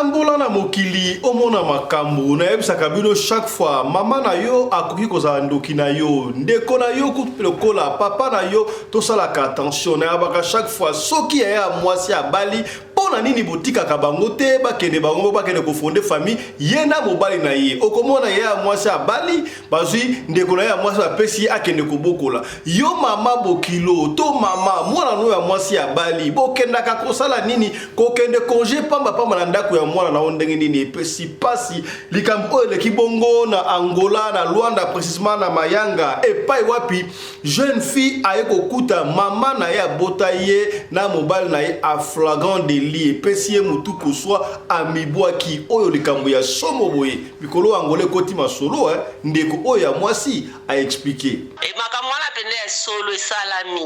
Tambola na mokili omona makambu na yebisaka bino chaque fois mama na yo akoki kozala ndoki na yo ndeko na yo lokola papa na yo tosalaka attention na yabaka chaque fois soki ya mwasi ya bali pona nini botika kabango te bakende bango bakende kofonde famille yena mobali na ye okomona ya mwasi ya bali bazui ndeko na ya mwasi apesi akende kobokola yo mama bokilo to mama mwana no ya mwasi ya bali bokenda kakosala nini kokende congé pamba na ndako ya mwana na ondenge nini epesi pasi likambo oyo leki bongo na Angola na Luanda précisément na Mayanga epai wapi jeune fille aye kokuta mama na ye bota ye na mobali na ye a flagrant délit epesi ye mutu kuswa amibwaki oyo likambo ya somo boye mikolo Angola koti masolo ndeko oyo ya mwasi a expliquer makambo wana pende ya solo esalami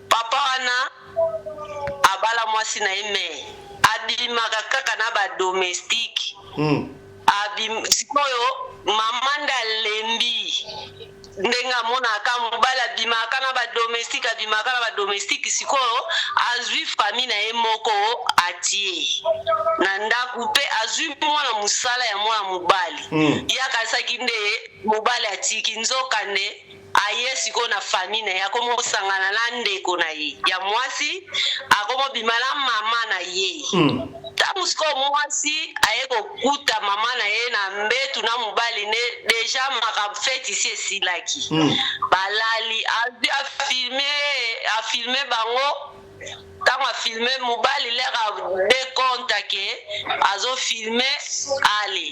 papa wana abala mwasi na ye me abimaka kaka na ba domestique sikoyo mamanda lembi ndenga mona ka mobala bimaka na ba domestique sikoyo azwi famille na ye moko atie na ndaku pe azwi mwana musala ya mwana mobali yakasaki nde mobali atiki nzoka nde aye siko na famille na ye akomo sangana na ndeko na ye ya mwasi akomo bimala mama na ye tamu siko mwasi aye kokuta mama na ye na mbetu na mobali ne deja makafeti si esilaki balali afilme bango tango afilme mobali leka de compte ke azo filme ale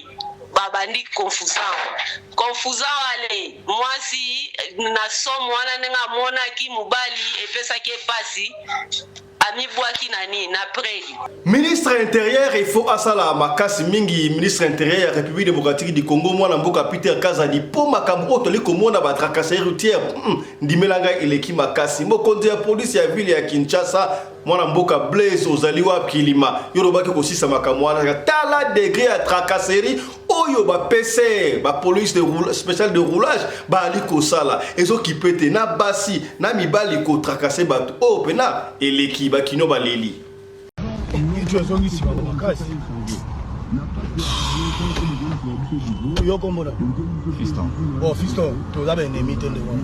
babandi confusant ale mwasi na somo wana nenga mona ki mobali epesa ke pasi amibwaki nani na preli. Ministre intérieur il faut asala makasi mingi ministre intérieur ya République démocratique du Congo mwana mboka Peter Kazadi po makambo oto liko mona ba tracasserie routière ndimelanga eleki makasi mokonzi ya police ya ville ya Kinshasa mwana mboka Blaise ozaliwa kilima yorobaki kosisa makambo wana tala degré ya tracasserie oyo ba PC ba police de spécial de roulage ba aliko sala ezo kipete na basi na mibali ko tracasser bato o pena eleki ba kino baleli Fiston. Oh, Fiston, tu as bien aimé ton devoir.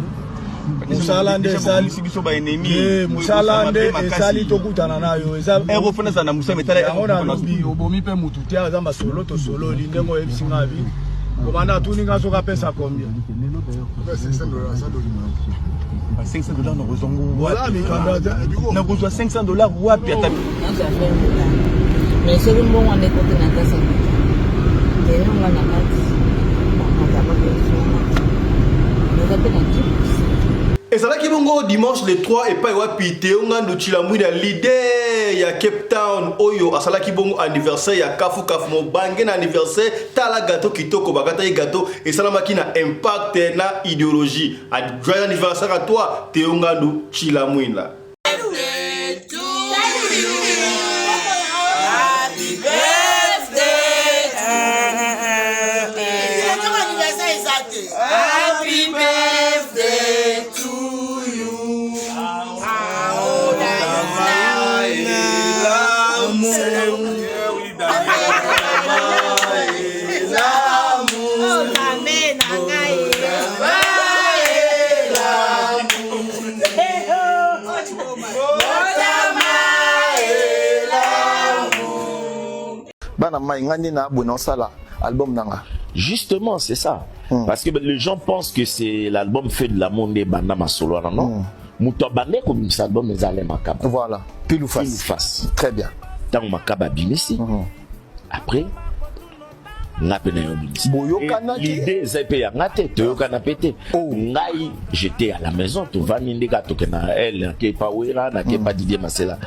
Musalande sali sibiso ba ennemi musalande sali tokutana nayo eza erofona sana musa metala ona lobi obomi pe mutu te azamba solo to solo lindengo ebisinga bi komanda tuninga soka pesa combien $500 na rozongo voilà mikanda na kozwa $500 wapi ata mais c'est le bon on est côté na kasa et on va na kati ezalaki bongo dimanche le 3 epai wapi Teonga Ndochilamwi na leader ya Cape Town oyo asalaki bongo anniversaire ya kafu mobange na anniversaire tala gâteau kitoko bagata ye gâteau esalamaki na impact na idéologie a joyeux anniversaire à toi Teonga Ndochilamwi la album nanga. Justement, c'est ça. Parce que les gens pensent que c'est l'album fait de l'amour des Bandama Solo. Non. Moutobane comme cet album les allait Makaba. Voilà. Pile ou face. Très bien. Tant Makaba Bimisi. Après, l'idée c'est payé ngate te kana pété ngai j'étais à la maison tu vas n'indika to kana elle qui pas wera na qui pas Didier Masela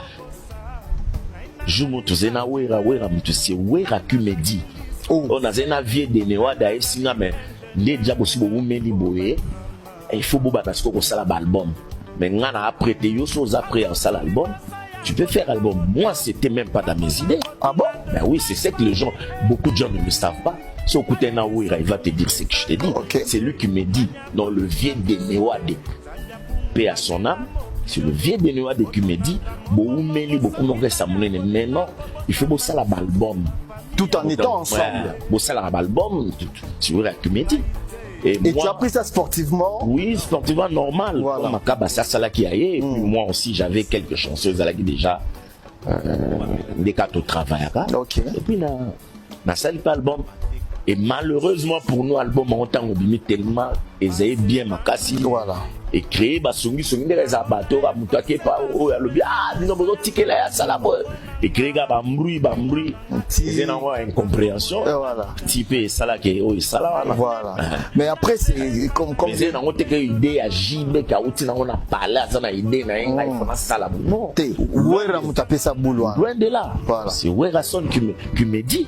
je monte zena wera mtu si wera qui me dit on a zena vie de newa da singa mais les déjà possible ou meli boye il faut boba parce que ça l'album mais ngana après te yo chose après en ça l'album tu peux faire album. Moi, c'était même pas dans mes idées. Ah bon? Ben oui, c'est ça que les gens, beaucoup de gens ne le savent pas. Si on écoute un Aouira, il va te dire ce que je t'ai dit. Okay. C'est lui qui me dit, dans le vieux de Néwade, paix à son âme, c'est le vieux de Néwade qui me dit, beaucoup de gens mais non, il faut bosser l'album. tout en étant ensemble. Bon, ça, l'album, tu veux la comédie. Et moi, tu as pris ça sportivement? Oui, sportivement normal. Voilà. Ça qui a et puis moi aussi, j'avais quelques chansons qui déjà des cas au travail. Okay. Et puis, na salle album. Et malheureusement pour nous, l'album en temps obimi tellement ils bien ma casse. Voilà. Et créé songi des abattoirs à Moutake pa o ya lobi nous avons ticket là ya sala boy. Et créé ba mbri c'est une incompréhension. Voilà. Type sala ke o sala voilà. Mais après c'est comme c'est na ngote ke idée à JB ka uti na on a parlé ça na idée na nga il faut na sala non. Wera mutape sa boulot. Loin de là. Voilà. C'est Wera son qui me dit.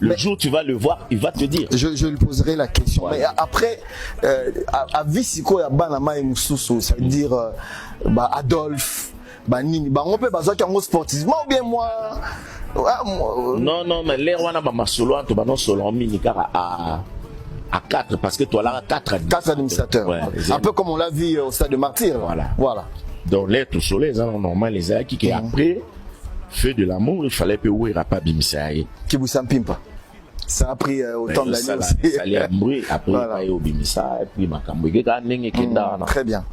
Le jour où tu vas le voir, il va te dire. Je lui poserai la question. Voilà. Mais après, à Visiko, il y a Banama et Moussoussou, ça veut dire Adolphe, Nini. On peut baser sur sportivement ou bien moi. Non, mais les Rwanda, ma solo, tu vas non solo, à 4, parce que toi là, 4 administrateurs. Ouais, un peu comme on l'a vu au stade de Martyr. Voilà. Donc, les tout solo, les gens normal, les gens qui après. Feu de l'amour, il fallait que Ouera pas bimisaye. Qui vous s'empimpa. Ça a pris autant d'années aussi. Il fallait abouer, après il fallait au bimisa, et puis ma camouille, très bien.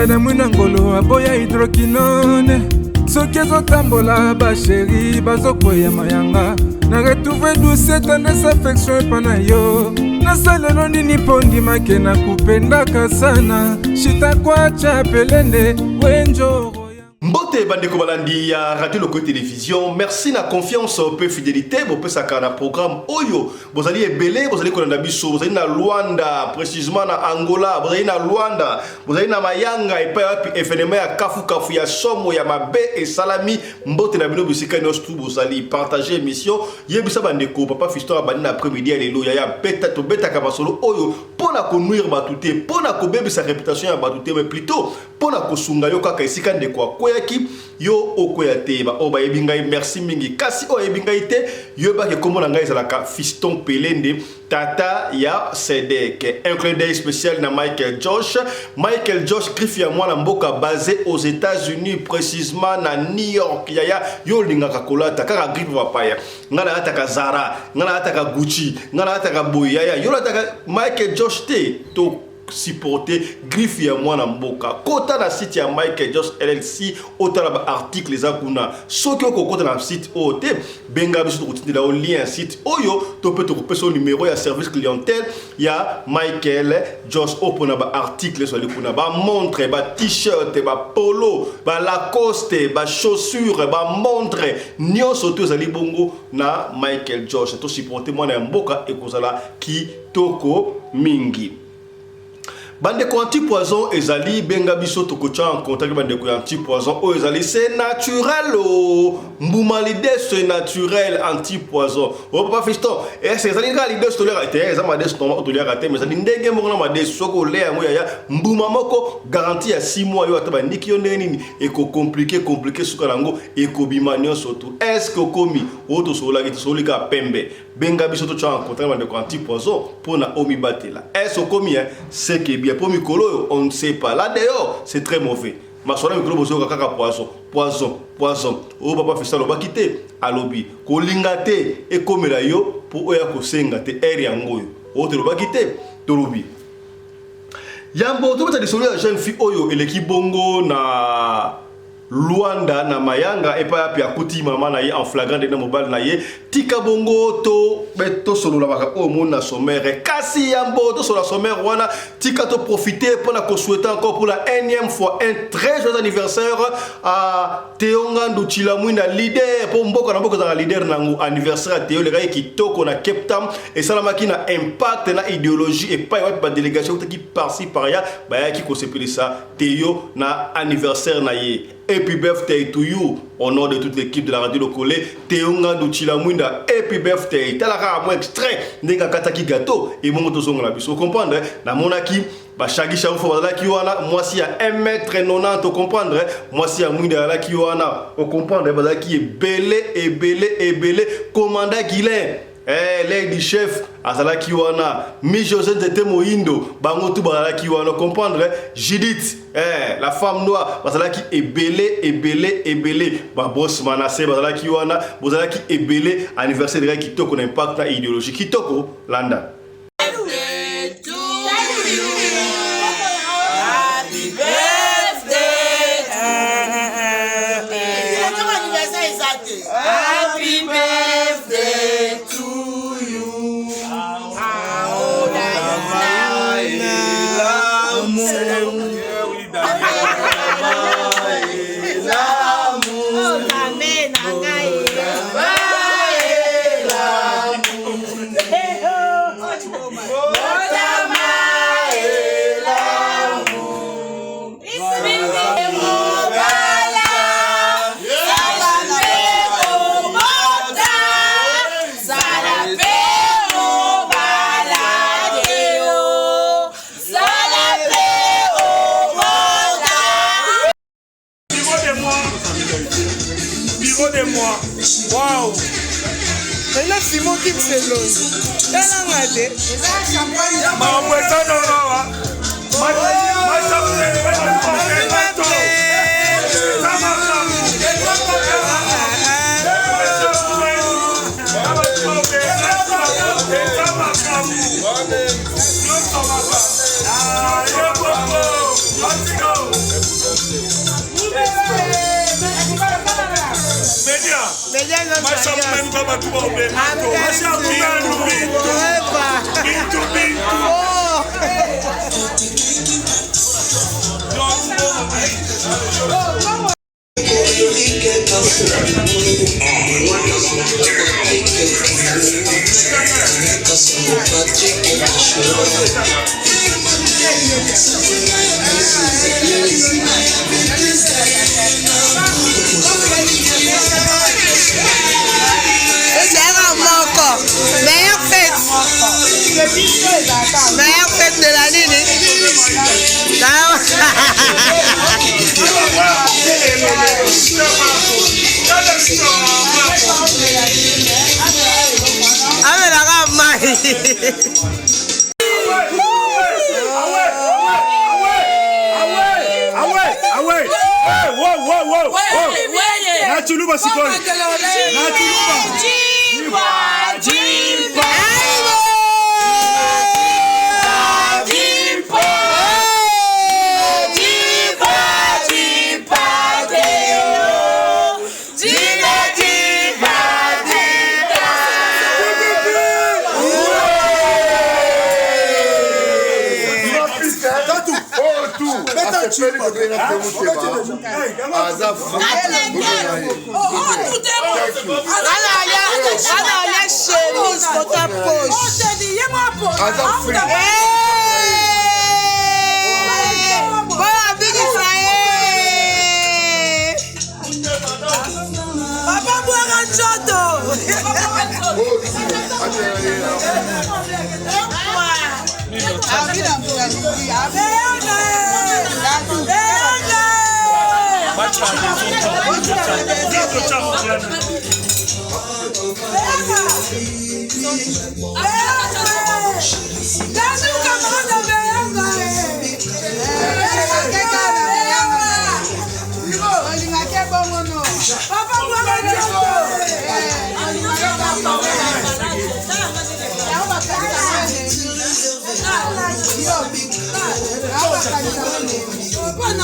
na mwina ngolo aboya hydroquinone soki ezotambola basheri bazokwea mayanga na retrouve douce tendresse affection epa na yo nasalelo nini mpo ndimake na kupendaka sana shitakwacha pelende wenjoro. Mbote bandeko balandi ya Radio Loco Télévision, merci na confiance peu fidélité bo pe saka na programme oyo bozali ebele bozali kolanda biso bozali na Luanda précisément na Angola bozali na Luanda bozali na Mayanga et pa événement ya kafu ya somo ya mabe et salami mbote na bino bisika nostru bozali partager émission yebisa bandeko papa Fiston abandi na après-midi ya lelo ya beta to beta ka basolo oyo pona ko nuire batute pona ko bebisa réputation ya batute mais plutôt pona ko sunga yo kaka esika ndeko koyaki yo okoyate ba oba ebingai merci mingi kasi o ebingai te yo ba ke komona ngai zalaka Fiston Pelende tata ya Sedek un clin d'œil spécial na Michael Josh griffe ya mwana mboka basé aux États-Unis précisément na New York ya yo lingaka kolata kaka griffe wapaya ngala ataka Zara ngala ataka Gucci ngala ataka Boya yo ataka Michael Josh te to supporter griffe ya mwana mboka kota na site ya Michael Josh LLC otala ba article za kuna soki okokota na site ote benga biso tokutindela o lien site oyo to peut tokopesa numéro ya service clientèle ya Michael Josh opona ba article so likuna ba montre ba t-shirt ba polo ba Lacoste ba chaussures ba montre nyonso to zali bongo na Michael Josh to supporter mwana mboka ekozala kitoko mingi. Bandeko anti-poison ezali benga biso tokocha en contact bandeko anti-poison o ezali c'est naturel o mbuma l'idée c'est naturel anti-poison o papa Fiston et c'est ezali nga l'idée stolaire était ezama des stoma otolier raté mais ezali ndenge moko na made soko le yango ya mbuma moko garantie ya 6 mois yo ataba ndiki yo ndenge nini eko compliqué suka nango eko bimanyo surtout est-ce que komi o to sola ki to solika pembe benga biso tocha en contact bandeko anti-poison pona omi batela est-ce que komi c'est que pour Mikolo, on ne sait pas. Là d'ailleurs, c'est très mauvais. Ma soeur Mikolo bozo kaka poison. O papa fait ça, on va quitter à lobby. Ko lingate et comme la yo pour oya ko sengate eri yango yo. O te va quitter to lobby. Yambo to beta de solo jeune fille oyo eleki bongo na Luanda na Mayanga et pas puis akuti maman na ye en flagrant de mobile na ye tika bongo to beto solo la baka o mona sommaire kasi yambo to solo la sommaire wana tika to profiter pour la souhaiter encore pour la énième fois un très joyeux anniversaire à Teonga Nduchilamwina leader pour mboko na mboko za leader na anniversaire Teo le gars qui toko na Cape Town et ça la makina impact na idéologie et pas une délégation qui par-ci par-là ba qui ko sepeli ça Teo na anniversaire na ye. Happy birthday to you au nom de toute l'équipe de la radio locale Teonga Nduchilamwina happy birthday talaka mo extrait ndeka kataki gâteau et mon to songa la biso comprendre na monaki ba shagi sharu fo bazala ki wana moi si à 1m90 to comprendre moi si à mwinda la ki wana o comprendre bazala ki est belé commandant Guilain l'aide chef azala ki wana mi José de Moindo bango tu bazala ki wana comprendre Judith la femme noire bazala ki est belé ba boss Manassé bazala ki wana bazala ki est belé anniversaire de qui toko impact na idéologie qui toko landa. Wow! C'est là Simon qui me lose. T'as l'engagé? Meilleure fête de l'année.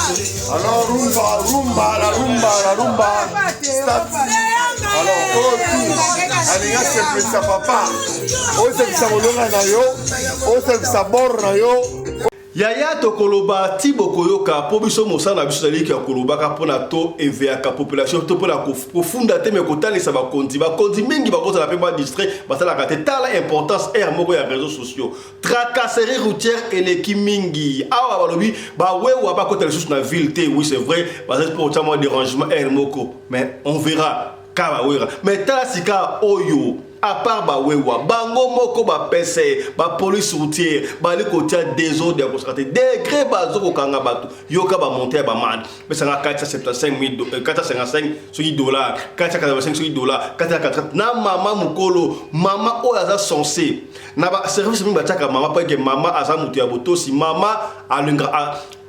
Alors rumba, la rumba. Start. Alors, oh tout. Allez, c'est ça papa. Oh, c'est ça molonga na yo. Oh, c'est ça bor na yo. Yaya tokoloba tibo koyoka po biso mosana biso zali ki koloba ka pona to eveaka population to pona kofunda te me kotalisa ba kondi mingi ba kota la pe ba distrait ba sala ka te tala importance moko ya réseaux sociaux tracasserie routière et les mingi awa balobi ba wewa ba kota les choses na ville te oui c'est vrai ba c'est pour tellement dérangement moko mais on verra ka wera mais tala sika oyo à part ba wewa bango moko ba PC ba police routière ba le côté désordre de constater degré ba zoko kanga batu yoka ba monter ba man mais ça na 475 455 $, 485 $, 480 na mama mukolo mama o aza censé na ba service mi ba taka mama parce que mama aza mutu ya botosi mama alinga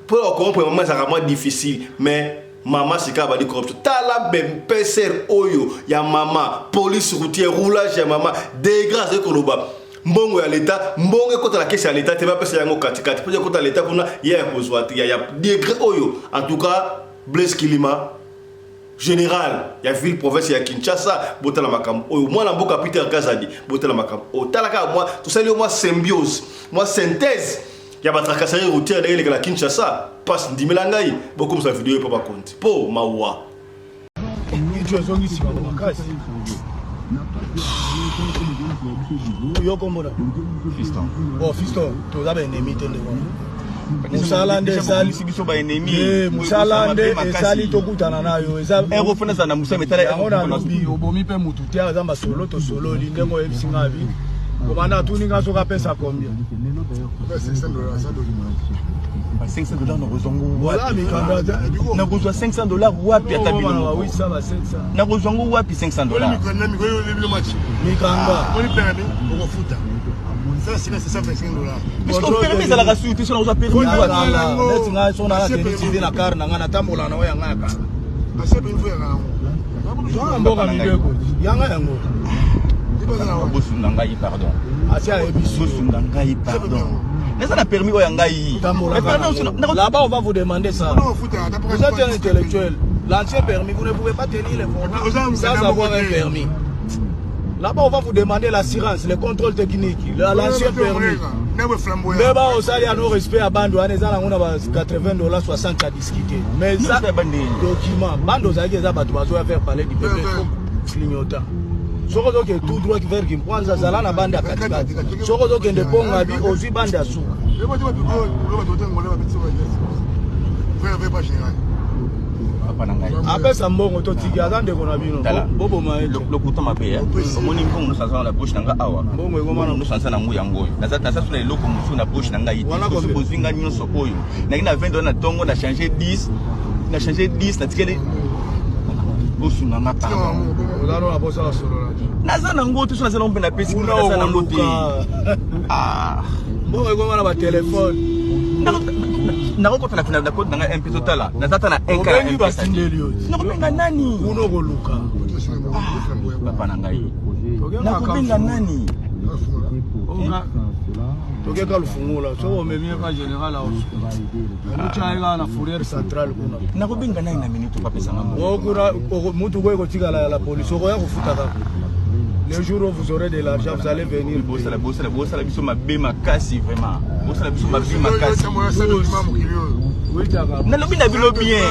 pour comprendre maman ça vraiment difficile mais maman sika ba di corruption tala ben peser oyo ya mama police routière roulage ya mama dégrâce koloba mbongo ya l'état mbongo kota la caisse ya l'état te ba pesa yango katikati pour kota l'état kuna ya kozwa ya degré oyo en tout cas Blaise Kilima général ya ville province ya Kinshasa botala makam oyo mwana mboka Peter Kazadi botala makam o talaka moi tout ça moi symbiose moi synthèse ya ba tracasserie routière de la Kinshasa passe ndimela ngai beaucoup sa vidéo papa compte po mawa tu as zongi si ba makasi yo komona fiston to za ba ennemi te ndeko Musalande sali sibiso ba ennemi Musalande sali to kutana nayo eza erofuna sana musame tala ona lobi obomi pe mutu te azamba solo to solo lindengo ebisinga bi komanda tuninga soka pesa combien $500 na rozongo voilà mikanda na kozwa $500 wapi atabino oui ça va 500 na rozongo wapi $500 mikanda on permis pour futa ça c'est $125 parce que permis ça la rassurité sur la permis voilà net nga so na la TV na car na ngana tambola na oya ngaka ase pe mfu ya ngana mboka mileko yanga yango bosunda ngai pardon asia ebiso bosunda ngai pardon mais ça n'a permis oya ngai là-bas on va vous demander ça vous êtes un intellectuel l'ancien permis vous ne pouvez pas tenir les formats sans avoir un permis. Là-bas, on va vous demander l'assurance, le contrôle technique, l'ancien permis. Mais bah, on s'allie à nos respects à Bando, on a $80, 60 à discuter. Mais ça, document, Bando, ça y est, ça va faire parler du peuple clignotant. Soko donc tout droit qui veut qu'il prend ça là na bande à katikati. Soko donc de ponga bi aussi bande à sou. Après ça mbongo to tiga zande kona bino bobo maé le couteau m'a payé moni mbongo nous sansa na poche nanga awa mbongo ngoma nous sansa na nguya ngoyo na ça na loko musu na poche nanga iti so bozinga nyonso oyo na ina $20 na tongo na changer 10 na tikele bosu na ngata olaro na bosa solo na za na ngoto so na za na mbena pesi na za na ngoto mbongo ngoma na ba téléphone na kokota na na code na MP total na zata na enka na MP na kubenga nani uno koluka papa na ngai na kubenga nani tokeka lufungula so omemie ka général au muchaika na fourrière centrale kuna na kubenga nani na minute papa sanga mo kura mutu ko tika la police ko ya kufuta ka le jour où vous aurez de l'argent vous allez venir bossa la biso mabe makasi vraiment bossa la biso mabe makasi na lobi na bilo bien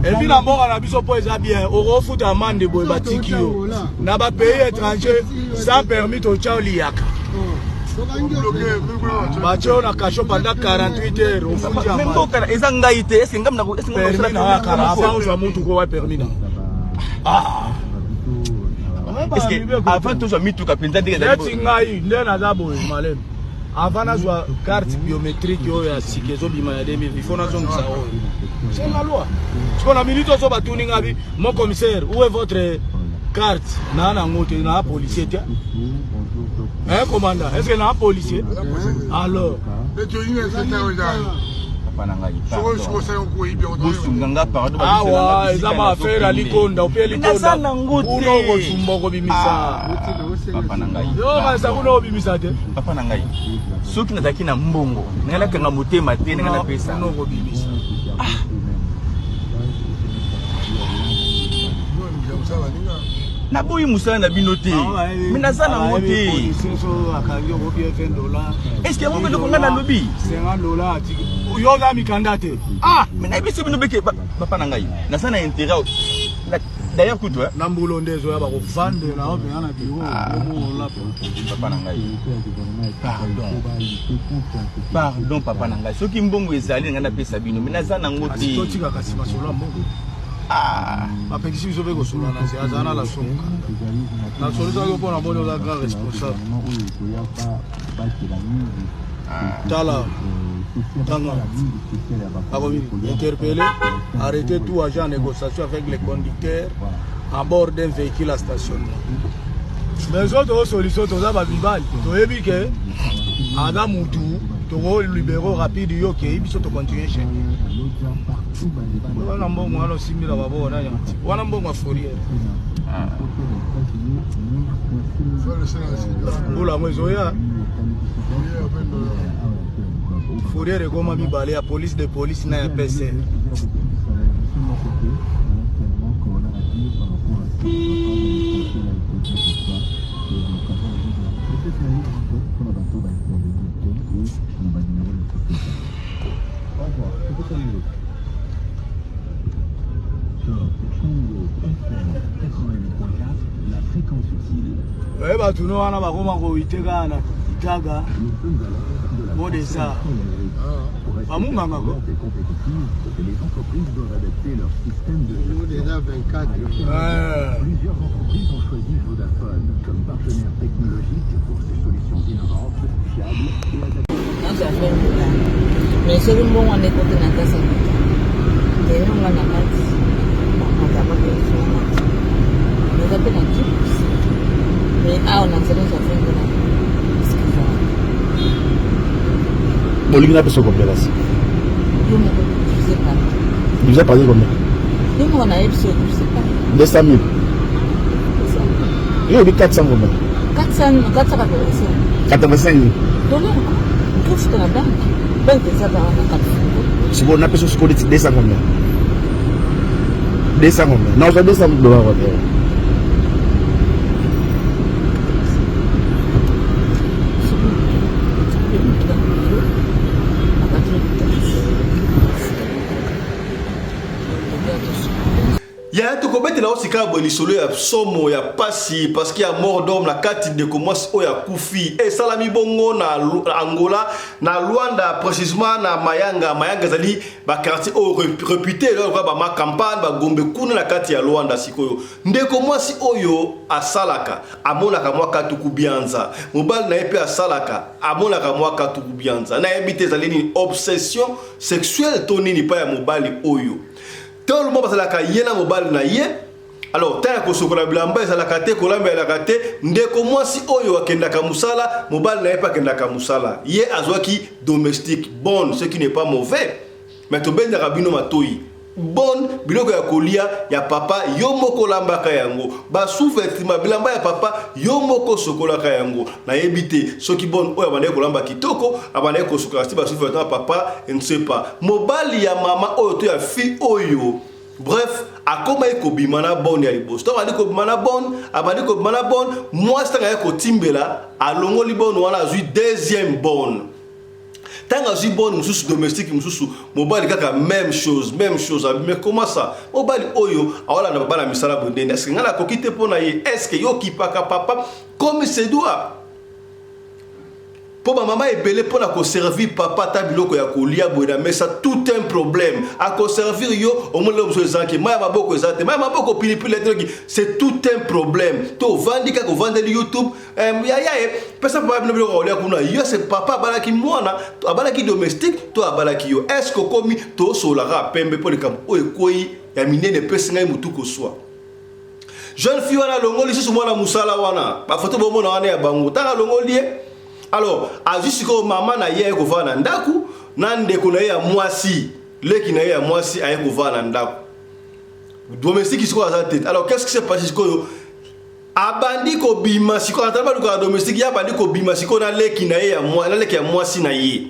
et puis la mort na biso po eza bien au refout amande boy batiki yo na ba pays étranger sans permis to chauli yaka Bacho na kasho pendant 48 heures on futi amande. Même kana eza ngai te est-ce ngam na est-ce ngam na kara avant je monte ko wa permis na. Est-ce que avant tout je mitu ka penza de ngai ndena za boy malem. Avant na zwa carte biométrique yo ya sikezo bima ya 2000 il faut na zongo ça. C'est la loi. Ce qu'on a minute so batuni ngabi mon commissaire où est votre carte na ngote na policier tia. Commandant, est-ce que y a un policier? Alors, papa na ngai bosunganga pardon awa eza maaffaire ya likonda ope likonda kuna okosumba okobimisa papa na ngai yo kanisa kuna okobimisa te papa na ngai soki nazalaki na mbongo ngai nakanga motema te ngai napesa kuna okobimisa naboyi mosala na bino te me naza nango te estce yango eloko ngai nalobi yo oza mikanda te me nayebisi bino beke papa na ngai naza na intérêt d'ailleurs kutu na mbulo nde ezoya bakovandela openga na biro papa na ngai pardon papa na ngai soki mbongo ezali ngai napesa bino me naza nango te totikaka nsima solo ya mbongo bapekisi biso mpe kosola na se azala na lasomoka na solisaki mpona moni oza grand responsable tala tanga akomi interpellé arrêter tout agent en négociation avec les conducteurs à bord d'un véhicule à stationnement mais so tosoliso toza babibali toyebi ke aza mutu toko libero rapide yo ke biso tocontinue chez wana mbongo wana osimila babona yanti wana mbongo aforiere mbula mwezoya foriere ekoma mibale ya police de police na ya pc batuno wana bakoma koiteka na itaga modesa bamunganga ko les entreprises doivent adapter leur système de modesa 24 plusieurs entreprises ont choisi Vodafone comme partenaire technologique pour ces solutions innovantes, fiables et adaptées. Mais c'est le bon on est côté na kasa et on va na kati on va pas faire ça nous appelle un type mais on a zéro ça fait là Bolivia peut se combien là? Je sais pas. Vous avez parlé combien? Nous on a épisode, je sais pas. 200 000. Il y a 400 combien? 400 85 000. Dollars. Tout ce que la banque. Banque ça va en 400. Si vous n'avez pas ce qu'on dit 200 combien? 200 combien? Non, j'ai 200 000 $. Ya tokobetela osika boye lisolo ya somo ya pasi parce qu'il y a mort d'homme la kati de commence oya kufi et salami bongo na Angola na Luanda précisément na Mayanga zali ba quartier réputé là ba ma campagne ba gombe kuna na kati ya Luanda sikoyo ndeko mwasi oyo asalaka amonaka mwaka tukubianza mobali na epe asalaka amonaka mwaka tukubianza na ebite zali ni obsession sexuelle to nini pa ya mobali oyo. Tout le monde passe la kayena mobile na ye. Alors, tant que sokola bilamba ezala kate kolamba la kate ndeko mwasi oyo akenda kamusala mobile na ye pa kenda kamusala. Ye azwaki domestique bonne, ce qui n'est pas mauvais. Mais to benda rabino matoi. Bonne biloko ya kolia ya papa yo moko lamba ka yango. Ba sous-vêtement bilamba ya papa yo moko sokola ka yango. Na yebite soki bonne oyo abane kolamba kitoko, abane ko sokola sti ba sous-vêtement papa, je ne sais pas. Mobali ya mama oyo to ya fille oyo. Bref, akoma eko bimana bonne ya liboso. To abane ko bimana bonne, moi stanga eko timbela alongo li bonne wana azui deuxième bonne. Tant que bonne mususu domestique mususu mobile kaka même chose mais comment ça mobile oyo awala na baba na misala bondende est-ce que ngala kokite pona ye est-ce que yo kipaka papa comme c'est doit pour ma maman est belé pour la conserver papa ta biloko ya kolia boda mais ça tout un problème à conserver yo au moins l'homme soit qui ma maboko ezate ma maboko pili c'est tout un problème to vandika ko vendre YouTube ya personne pas no biloko kolia kuna yo c'est papa balaki mwana to abalaki domestique to abalaki yo est-ce que komi to solara pembe pour le camp o ekoi ya minene pesinga mutu ko soit jeune fille wana longoli susu mwana musala wana ba photo bomona wana ya bango ta longoli Alors, a juste que maman na ye ko va na ndaku, na ndeko na ye ya mwasi, leki na ye ya mwasi a ko va na ndaku. Domestique qui soit à sa tête. Alors, qu'est-ce qui s'est passé abandi ko bima siko ataba ko domestique ya bandi ko bima siko na leki na ye ya moi na leki ya mwasi na ye.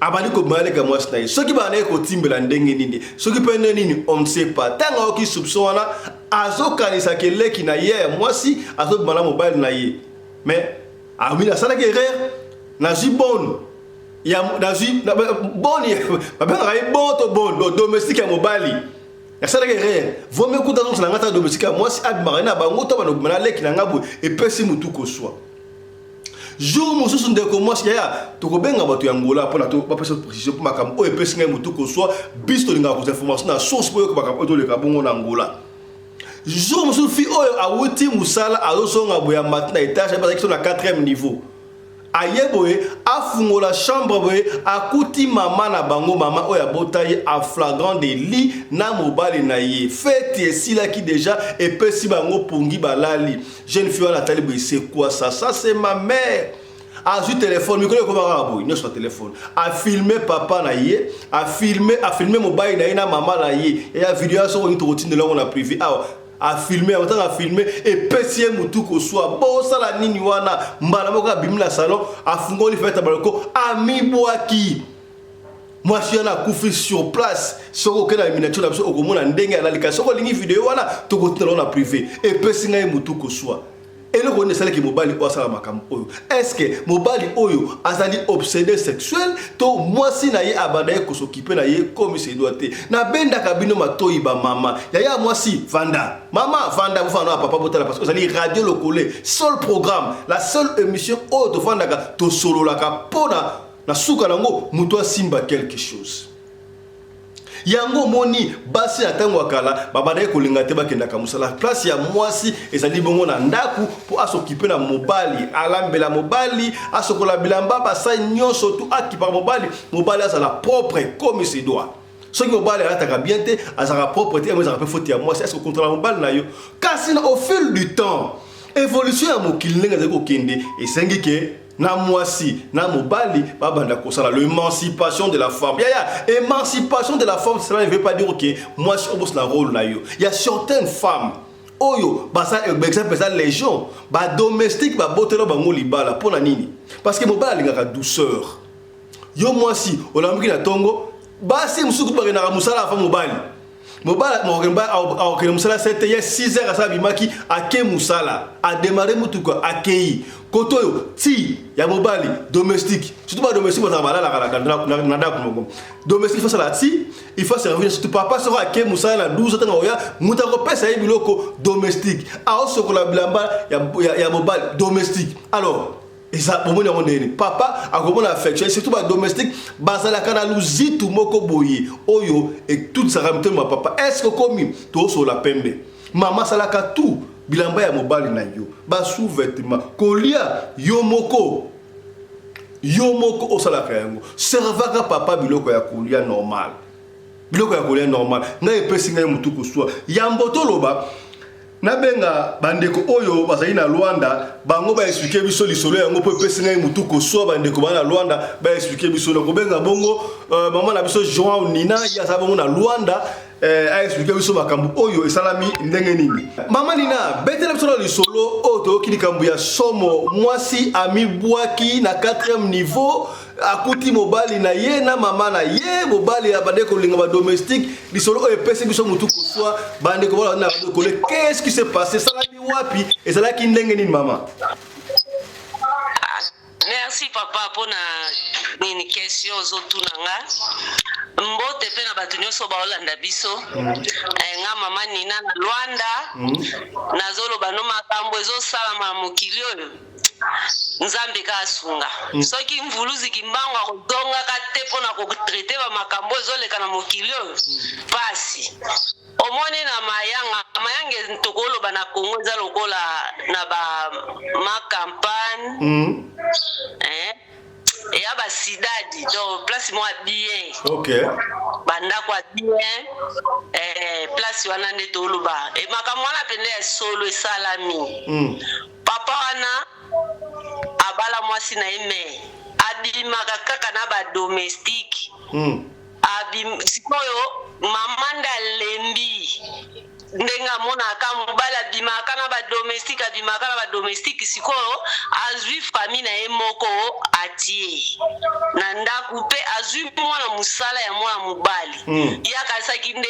Abandi ko bima leki ya mwasi na ye. Soki ba na ko timbela ndenge nini. Soki pende nini on ne sait pas. Tanga oki soupçon wana azokanisa ke leki na ye ya mwasi azo bana mobile na ye. Mais amina sala ke rare na jibon. Ya na ji bon ya ba ba rai bon to bon domestique ya mobile. Ya sala ke rare. Vaut mieux kuta donc na ngata domestique ya mwasi abima na ba ngoto ba no bana leki na ngabu et pesi mutu ko soi. Jour mosusu ndeko mwasi ya tokobenga bato ya ngola pona to ba pesa précision pour makam o epesi ngai mutu ko soi bisto linga ko information na source pour ko bakam to le kabongo na ngola. Jour mosusu fi oyo awuti musala azosonga boya matin étage ba ki na 4e niveau. Ayeboye afungola chambre boye akuti mama na bango mama oya botaye a flagrant délit na mobali na ye fête esila qui déjà et pesi bango pongi balali jeune fille na tali boye c'est quoi ça c'est ma mère a ju téléphone micro ko ba boye no sur téléphone a filmer papa na ye a filmer mobali na ye na mama na ye et a vidéo so on to tinde longo na privé a filmer autant a filmer et pesier mutu ko soit bo sala nini wana mbala moko abimla salon a fungoli fête baloko ami boaki moi je suis na kufi sur place soko ke na miniature na biso okomona ndenge analika soko lingi vidéo wana to ko tino na privé et pesinga e mutu ko soit et le connaît celle qui mobali o sala makam oyo est-ce que mobali oyo azali obsédé sexuel to moi si na ye abadaye ko s'occuper na ye comme c'est doit être na benda kabino matoyi ba mama ya moi si vanda mama vanda vous fana papa botala parce que azali radio lokolé seul programme la seule émission o to vanda ka to solo la ka pona na suka nango muto simba quelque chose yango moni basi na tango akala babadaye kolinga te bakenda kamusala place ya mwasi ezali bongo na ndaku po asokipe na mobali alambela mobali asokola bilamba basa nyonso tu akipa mobali azala propre comme il se doit soki mobali ataka bien te azala propre te ameza pe faute ya mwasi est-ce que contre mobali na yo kasi na au fil du temps évolution ya mokili ndenge ezali kokende esengi ke na mwasi na mobali babanda kosala l'émancipation de la femme émancipation de la femme cela ne veut pas dire que mwasi obos na rôle na yo il y a certaines femmes oyo basa exemple ça les gens ba domestique ba botelo bango libala pona nini parce que mobali alingaka douceur yo mwasi olambuki na tongo basi musuku ba na musala fa mobali a musala 7 ya 6 heures asa bimaki ake musala a démarrer mutuka akei kotoyo ti ya mobali domestique surtout pas domestique parce que na ndaku domestique faut ça ti il faut servir surtout papa sera ake musala na 12 ans oya mutako pesa ya biloko domestique a osokola bilamba ya mobali domestique alors et ça bon papa a comment affection surtout ba domestique basala kana luzitu moko boye oyo et toute sa ramite ma papa est-ce que comme to so la pembe mama salaka tout bilamba ya mobali na yo ba sous-vêtement kolia yo moko o salaka yango servaka papa biloko ya kolia normal na epesi ngai mutu ko swa ya mbotoloba na benga bandeko oyo bazali na Luanda bango ba expliquer biso lisolo yango po pesi ngai mutu ko so bandeko bana Luanda ba expliquer biso na ko benga bongo mama na biso Joan Nina ya sa bongo na Luanda a expliquer biso makambu oyo esalami ndenge nini mama Nina betela biso lisolo o to kilikambu ya somo mwasi ami bwaki na 4e niveau akuti mobali na ye na mama na ye mobali ya bandeko linga ba domestique lisolo o epesi biso mutu ko so bandeko bana na bandeko le qu'est-ce qui s'est passé ça la wapi et ça la ki ndenge nini mama merci papa pona nini question zotunanga mbote pe na bato nyonso baolanda biso nga mama Nina na Luanda nazoloba no makambo ezosalama mokili oyo nzambe kasunga soki mvuluzi kimbango akodonga kate pona kotraite ba makambo ezoleka na mokili oyo pasi omoni na mayange tokoloba na Kongo eza lokola na ba campagne et à Basidadi, donc place moi bien. Ok. Banda kwa bien. Place wana netoluba. Et makamwana pende solo salami. Papa wana abala mwasi na eme abimaka kaka na ba domestique sikoyo mama ndalembi ndenga mona ka mobala bimaka na ba domestique sikoyo azwi famille na ye moko atie na ndaku pe azwi mwana musala ya mwana mobali yakalisaki nde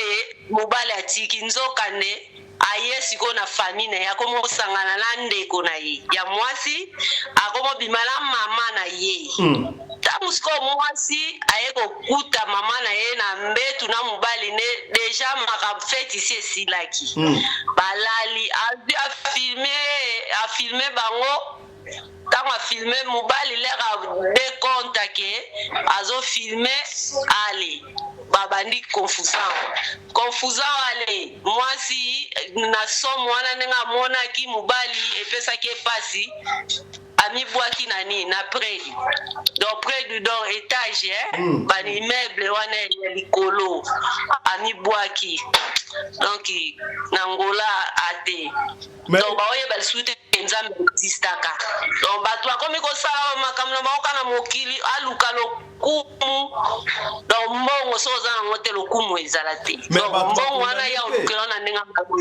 mobali atiki nzoka nde aye siko na famille ya komo sangana na ndeko na ye ya mwasi akomo bimala mama na ye tamusiko mwasi aye kokuta mama na ye na mbetu na mobali ne deja maka fete isi esilaki balali afilme bango tango afilme mobali leka de compte ke azo filme ale babandi confusant ale mwasi na somo wana nenga mona ki mobali epesa ke pasi ami boaki nani na près du don étage bani meuble wana ya likolo ami boaki donc nangola ate donc baoye balisuite nzambe existaka donc bato akomi kosala makambo baoka na mokili aluka lokumu donc mbongo soza nango te lokumu ezala te donc mbongo wana ya olukela na ndenge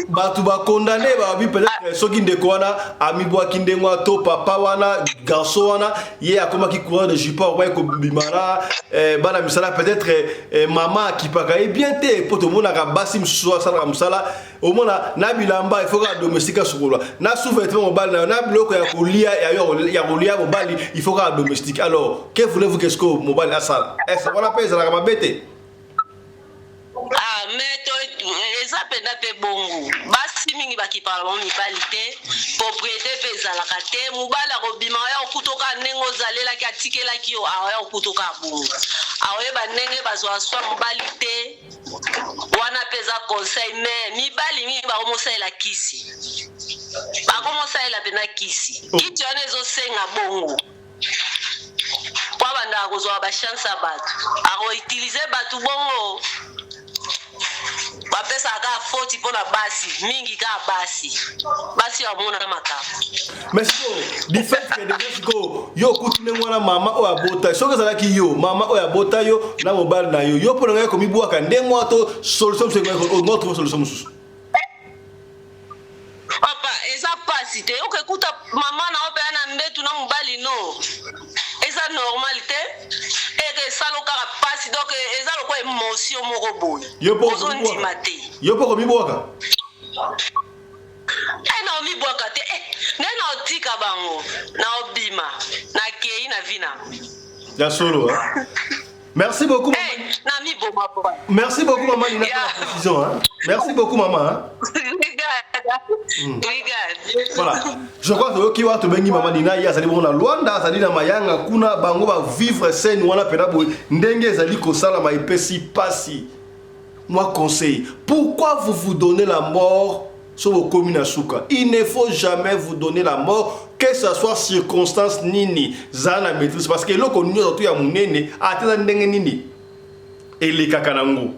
bato bakondane babi peut-être soki ndeko wana amibwaki ndenge to papa wana garçon wana ye akomaki courant de jupon oye kobimana bana misala peut-être mama akipaka ye bien te po tomonaka basi mosusu asalaka mosala omona na bilamba il faut ka domestique sokola na sous-vêtement mobile na biloko ya kolia ya kolia mobile il faut ka domestique. Alors que voulez-vous qu'est-ce que mobile a ça est-ce qu'on appelle ça la mabete mais eza penda pe bongo basi mingi bakipala mo mibali te propriété pe ezalaka te mobali akobima ya okutoka ndenge ozalelaki atikelaki yo aoya okutoka bongo aoyeba ndenge bazwaswa mobali te wana peza conseil mais mibali mingi bakomosalela kisi bakomosalela pena kisi kiti wana ezosenga bongo kwa bandaka kozwa bachance ya bato akoutilize bato bongo bapesa ka foti pona basi mingi ka basi amona na makambo mais siko di fait que de siko yo kutine mwana mama o abota soki ezalaki yo mama o abota yo na mobile na yo pona ngai komibwaka ndenge wato solution notre solution mususu papa eza pasi te okekuta mama na ope na mbetu na mobali no eza normal te eke salokaka pasi donc eza lokwa émotion moko boye ozondima te yo poko mibwaka na omibwaka te nde na otika bango na obima na kei na vina ya solo merci beaucoup maman. Merci beaucoup maman Nina pour la précision hein. Merci beaucoup maman. Voilà. Je crois que qui va te bengi maman Nina ya zali bona Luanda zali na mayanga kuna bango ba vivre sain wana pena bo ndenge zali ko sala ma epesi pasi. Moi conseil, pourquoi vous donnez la mort sur vos communes à Souka? Il ne faut jamais vous donner la mort, que ce soit circonstance nini, zana maîtrise, parce que l'on nous a tout à mounene, à tel endroit nini, et les kakanango,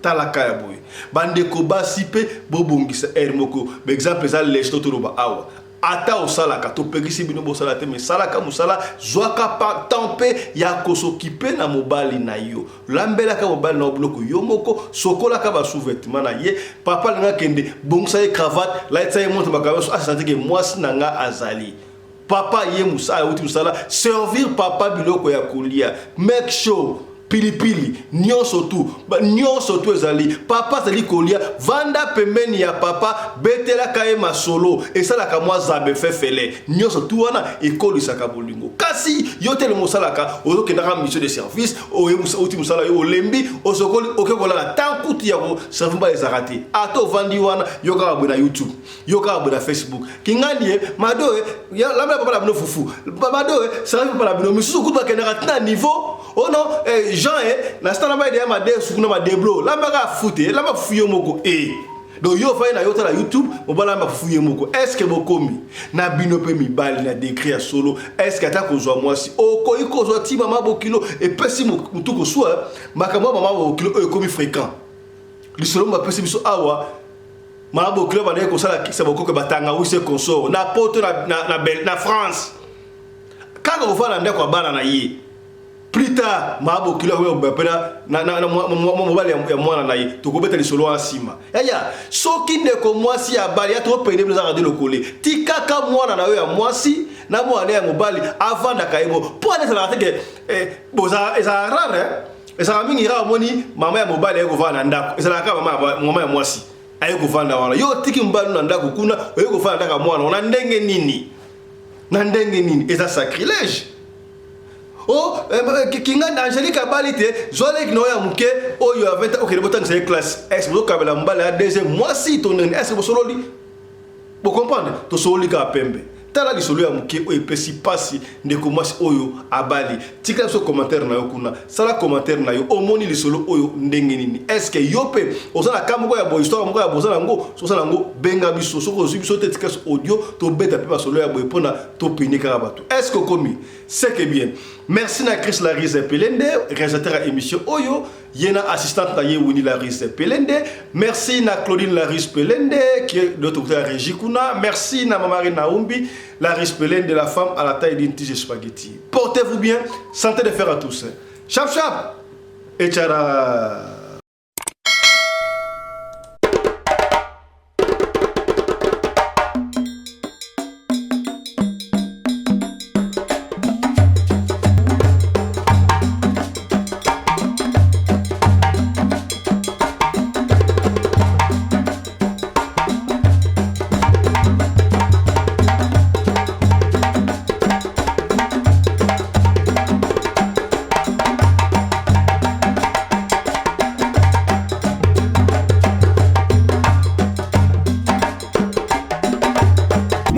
talaka ya boy, bande ko basipe, bobongisa ermoko, exemple ça les totoroba awa. Ata osalaka to pegisi bino bosala te mais salaka musala zwaka pa tampe ya kosokipe na mobali na yo lambela ka mobali na bloko yo moko sokola ka ba sous-vêtement na ye papa nga kende bongsa ye cravate la tsaye monte bakabaso asante ke mwasi nanga azali papa ye musala uti musala servir papa biloko ya kolia make sure pilipili nyonso tu ezali papa zali kolia vanda pembeni ya papa betela kaye masolo esalaka mwa zabe fefele nyonso tu wana ekolisaka bolingo kasi yo tele mosalaka ozokendaka mission de service oti mosala yo olembi osokoli okekolala tankuti ya koservi mba ezaka te ata ovandi wana yo kaka bwe na YouTube yo kaka bwe na Facebook kingani ye madoe lamela papa na bino fufu madoe servi papa na bino misusu kutu bakendaka tina niveau oh non Jean na stana ba de ma de sukuna ma deblo la maka fute la ma fuyo moko donc yo fa na yo tala YouTube mo bala ma fuyo moko est-ce que bokomi na binope mi bali na décrire solo est-ce que atako zo mwasi oko iko zo ti mama bokilo et pesi mutuko soa makamwa mama bokilo e komi fréquent lisolo ma pesi biso awa mabo club anaye ko sala kisa boko ke batanga wise consort na poto na France kaka ufala ndako abana na ye plus tard mabo club we bapena na mobile ya mwana na ye to ko beta lisolo asima yaya soki ndeko mwasi ya bali ya to pende za radio lokole tikaka mwana na yo ya mwasi na mwana ya mobile avant ndakaibo pour aller la teke boza eza rare eza mingi ra moni mama ya mobile ya ko vana ndako eza ka mama ya mwasi ayo kuvanda wana yo tiki mbalu na ndako kuna ayo kuvanda ndaka mwana ona ndenge nini na ndenge nini eza sacrilège oh kinga Angelique Abalite zole kino ya muke oyo aventa okele botanga sa classe est-ce que kabela mbala ya deuxième mois ton est-ce que sololi vous comprenez to sololi ka pembe tala li solo ya muke o epesi pasi ndeko mwasi oyo abali tika so commentaire na yo kuna sala commentaire na yo omoni li solo oyo ndenge nini est-ce que yo pe osala kamoko ya bo histoire moko ya bozala ngo so sala ngo benga biso so ko biso te tika audio to beta pe solo ya bo epona to pinika bato est-ce que komi c'est que bien merci na Chris Larise Pelende réalisateur à émission oyo yena assistante na ye Winnie Larise Pelende merci na Claudine Larise Pelende qui est de l'autre côté à Régie kuna merci na Mamari Naumbi Larise Pelende la femme à la taille d'une tige spaghetti portez-vous bien santé de fer à tous chap chap et tchara.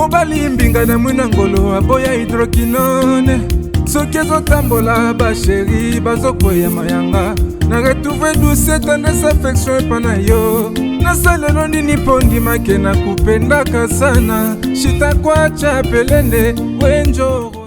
mobali mbinga na mwina ngolo aboya hydroquinone soki ezotambola basheri bazokwea mayanga na retrouve douce tendresse affection epa na yo nasalelo nini mpo ndimake na kupendaka sana shitakwacha Pelende wenjoro